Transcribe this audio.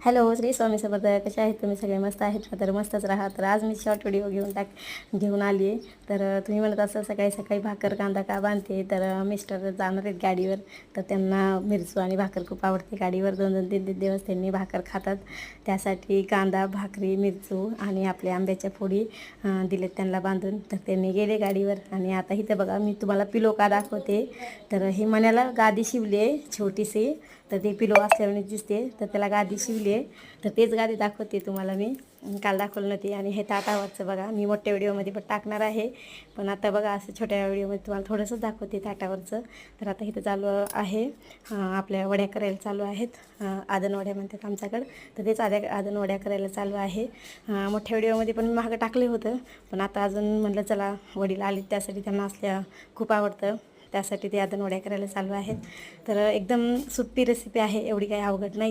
Hello, Shri Swami Samarth. कसे आहेत तुम्ही सगळे? मस्त आहेत का? तर मस्तच राहा. तर आज मी शॉर्ट व्हिडिओ घेऊन आली आहे. तर तुम्ही म्हणत असाल सकाळी सकाळी भाकर कांदा का बांधते, तर मिस्टर जाणार आहेत गाडीवर. तर त्यांना मिरचू आणि भाकर खूप आवडते. गाडीवर 2-2, 3-3 दिवस त्यांनी भाकर खातात. त्यासाठी कांदा, भाकरी, मिरचू आणि आपल्या आंब्याच्या फोडी दिलेत त्यांना बांधून. तर त्यांनी गेले गाडीवर. आणि आता इथे बघा, मी तुम्हाला पिलो का दाखवते. तर ही मण्याला गादी शिवली आहे छोटीशी. तर ते पिलो असल्याने दिसते. तर त्याला गादी शिवली आहे. तर तेच गादी दाखवते तुम्हाला मी. काल दाखवलं नव्हती. आणि हे ताटावरचं बघा, मी मोठ्या व्हिडिओमध्ये पण टाकणार आहे, पण आता बघा असं छोट्या व्हिडिओमध्ये तुम्हाला थोडंसं दाखवते ताटावरचं. तर आता इथं चालू आहे आपल्या वड्या करायला चालू आहेत. आदन वड्या म्हणतात आमच्याकडं. तर तेच आदन वड्या करायला चालू आहे. मोठ्या व्हिडिओमध्ये पण मी मागं टाकले होतं, पण आता अजून म्हटलं चला, वडील आले त्यासाठी, त्यांना असल्या खूप आवडतं, त्यासाठी ते आदन वड्या करायला चालू आहेत. तर एकदम सोपी रेसिपी आहे, एवढी काही अवघड नाही.